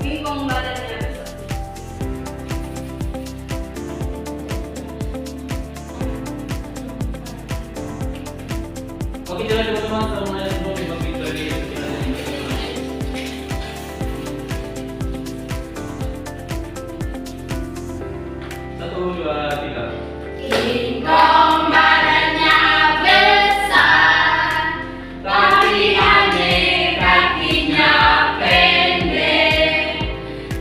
bingkong badannya. Oke, jalan teman-teman, sama saya semua di bagi dari satu, dua, tiga. Bingkong badannya besar, tapi aneh kakinya pendek.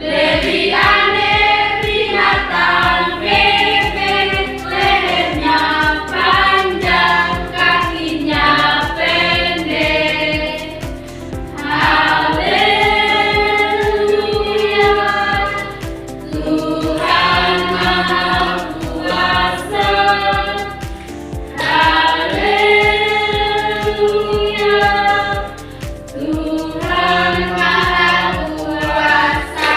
Lebih aneh binatang bebek, lehernya panjang, kakinya pendek. Haleluya, Tuhan Maha Kuasa. Haleluya, Tuhan Maha Kuasa.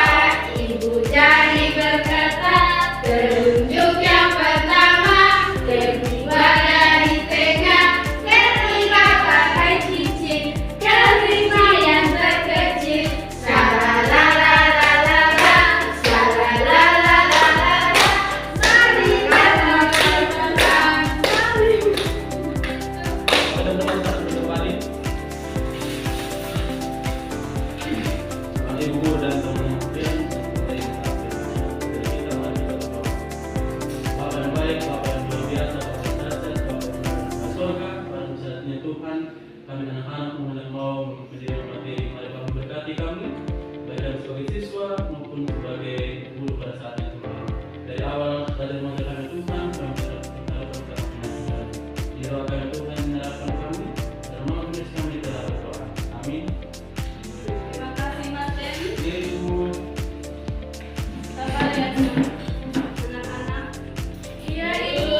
Ibu jari berkata, telunjuk yang pertama terbuka dari tengah, terlibat pakai cincin, kelima yang terkecil. Shalalalalala, shalalalalala, mari kita berpegang. Teman-teman, satu kembali. Ibu dan teman-teman sekalian, dari kita mari kita berdoa. Bapa yang baik, Bapa yang luar biasa, Bapa yang dahsyat, Bapa yang di surga, pada saatnya Tuhan, kami anak-anakmu yang mau menjadi materi, mari Bapa berkati kami, baik kami sebagai siswa maupun sebagai guru pada saatnya Tuhan. Dari awal belajar mengajar kami Tuhan, kami berharap kami mengajar. Didoakan Tuhan menyerahkan kami, dan mengampuni kami dalam berdoa. Amin. Terima kasih Mas Dewi. Ibu. Bapak lihat anak-anak. Iya Ibu.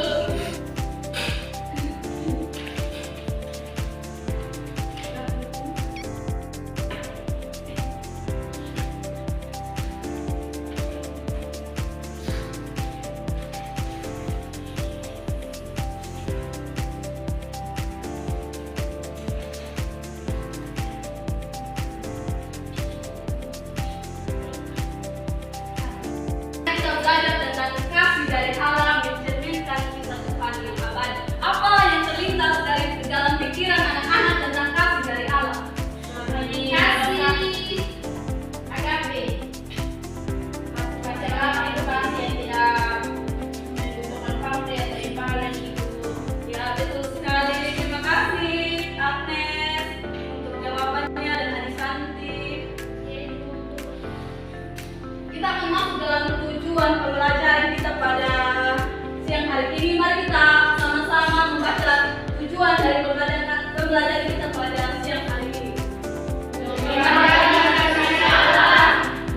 Kita belajar tentang kasih dari Allah mencerminkan kisah Tuhan yang abadi. Apa yang terlintas dari dalam pikiran anak-anak tentang kasih dari Allah? Kasih agape. Kasih agape itu kasih yang tidak membutuhkan pamrih atau imbalan itu. Ya betul sekali. Terima kasih Agnes untuk jawabannya dan Arisanti. Kita akan masuk dalam tujuan pembelajaran kita pada siang hari ini. Mari kita sama-sama membaca tujuan dari pembelajaran kita pada siang hari ini.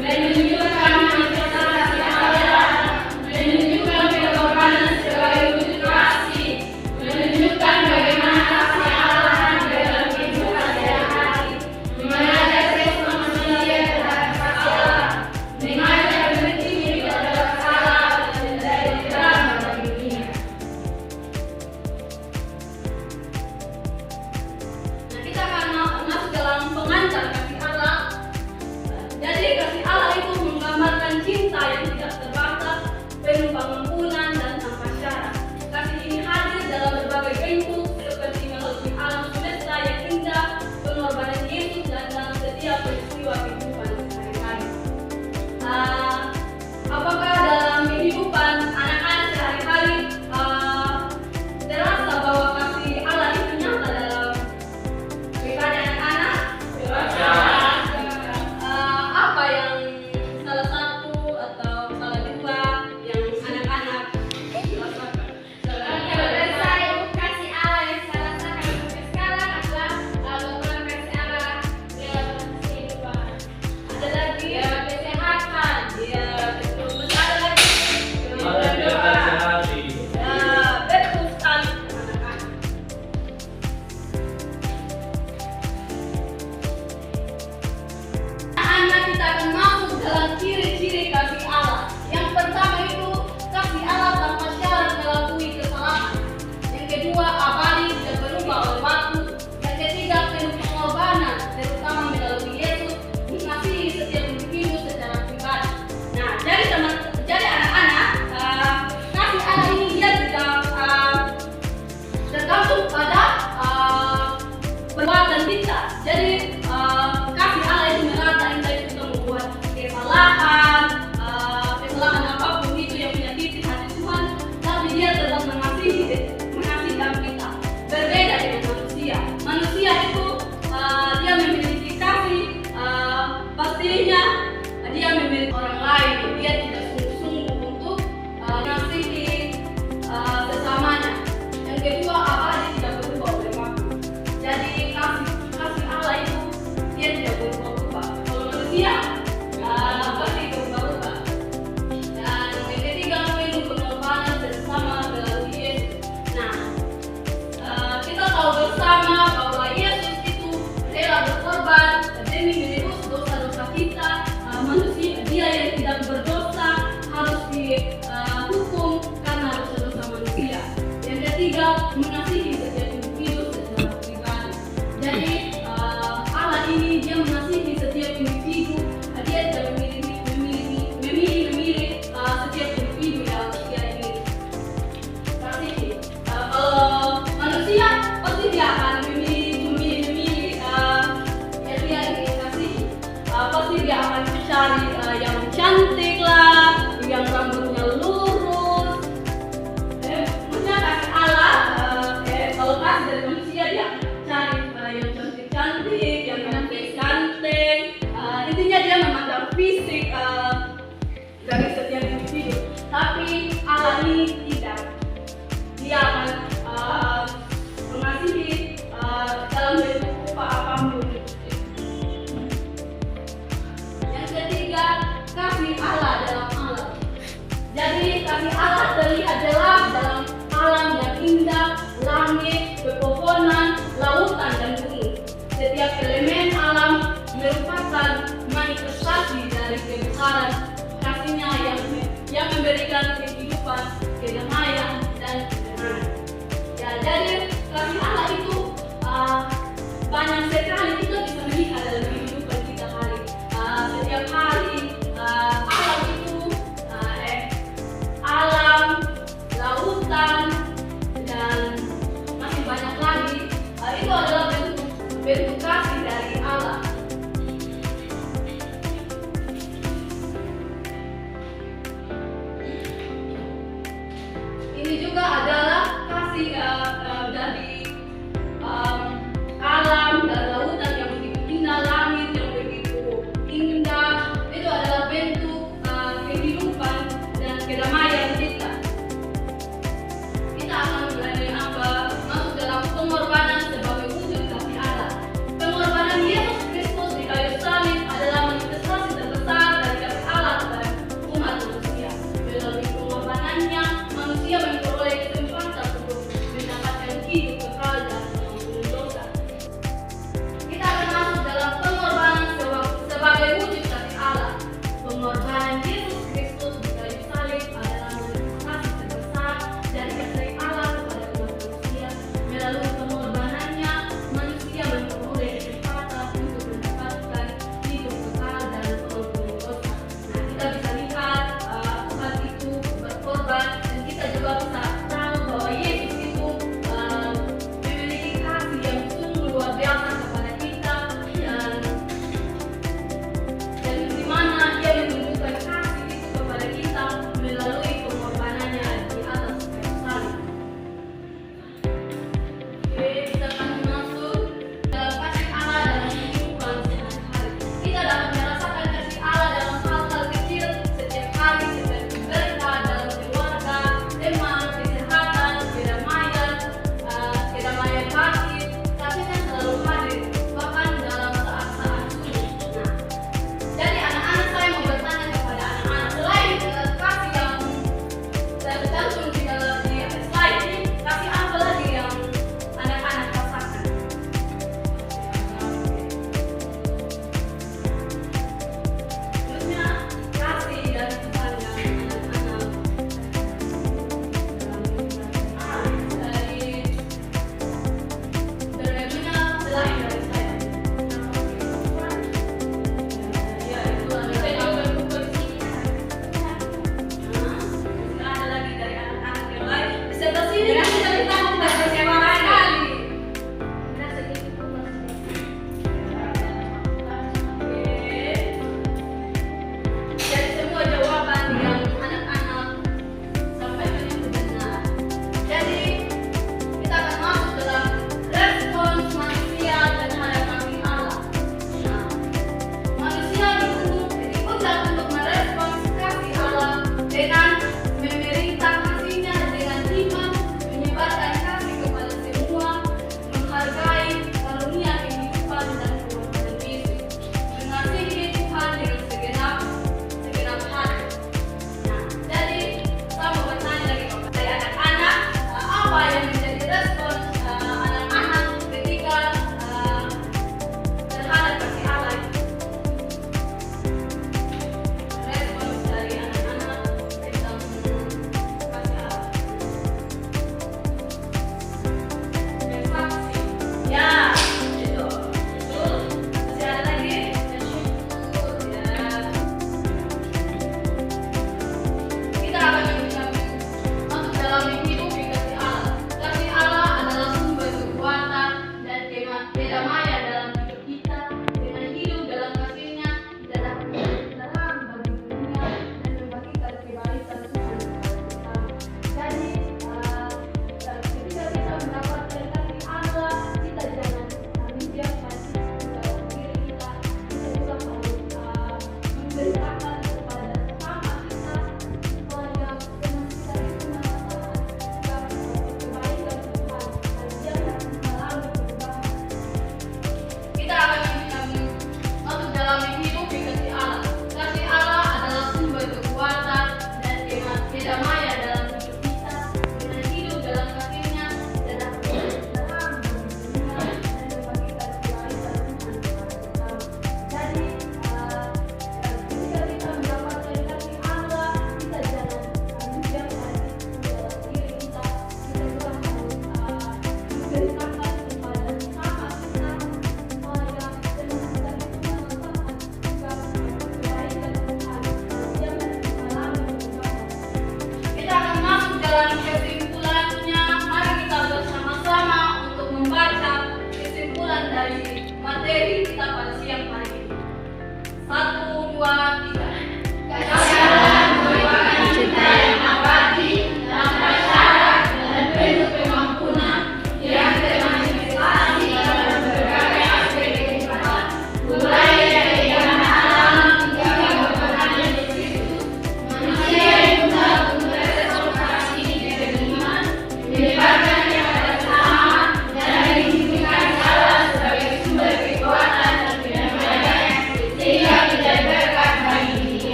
Menunjukkan manifestasi Allah, menunjukkan pengorbanan sebagai wujud kasih, menunjukkan bagaimana kasih Allah dalam kehidupan sehari-hari, mengajar respon manusia terhadap kasih Allah, mengajar berhenti terhadap salah dan menjadi terang bagi dunia. dari setiap individu. Tapi Allah ini tidak. Dia akan mengasihi dalam bentuk rupa apapun. Yang ketiga, kasih Allah dalam alam. Jadi kasih Allah terlihat jelas dalam alam yang indah, langit, pepohonan, lautan, dan gunung. Setiap elemen alam merupakan manifestasi dari kebesaran kasih-Nya yang memberikan kehidupan, kedamaian, dan ketenangan. Ya, jadi kasih Allah itu banyak sekali kita bisa melihat dalam kehidupan kita setiap hari. Alam itu alam, lautan, dan masih banyak lagi. Itu adalah bentuk kasih dari Allah.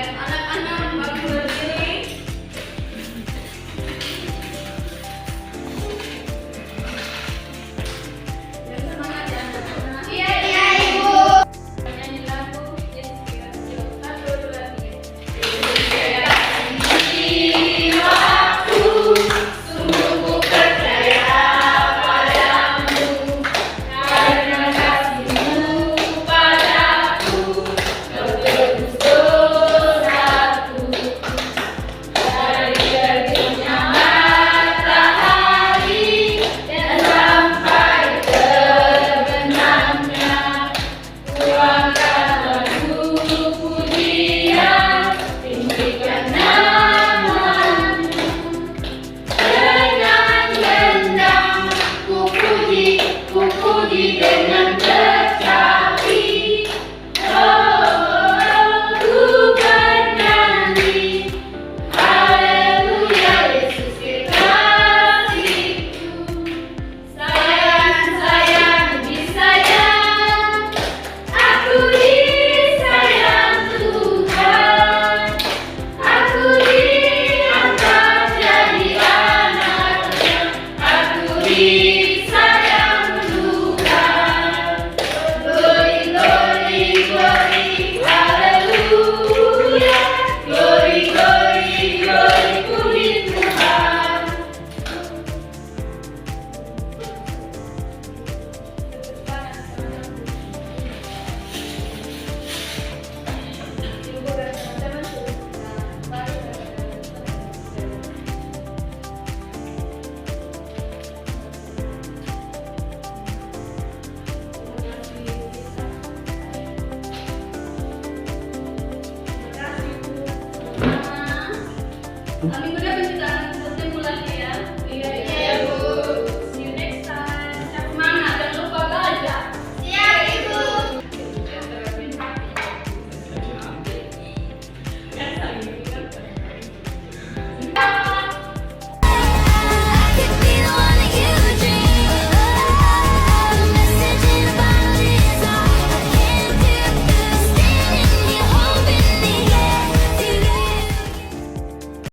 Anak-anak bagi berdiri. Dan semangat ya anak-anak. Iya iya Ibu. Nyanyi lagu inspirasi. 1, 2, 3. Inspirasi waktu, sungguh ku percaya padamu, karena kasih-Mu padaku, Kau tebus dosaku. Dari terbitnya matahari dan sampai terbenamnya, ku angkat lagu pujian, tinggikan nama-Mu. Dengan gendang ku puji dengan kecapi. Oh, ku bernyanyi, haleluya Yesus kekasihku. Sayang, disayang, aku disayang Tuhan. Aku diangkat jadi anak-Nya, aku disayang Tuhan. Glory, glory, glory, haleluya. Glory, glory, glory, puji Tuhan. Ibu dan teman-teman sudah mari kami mendapat kita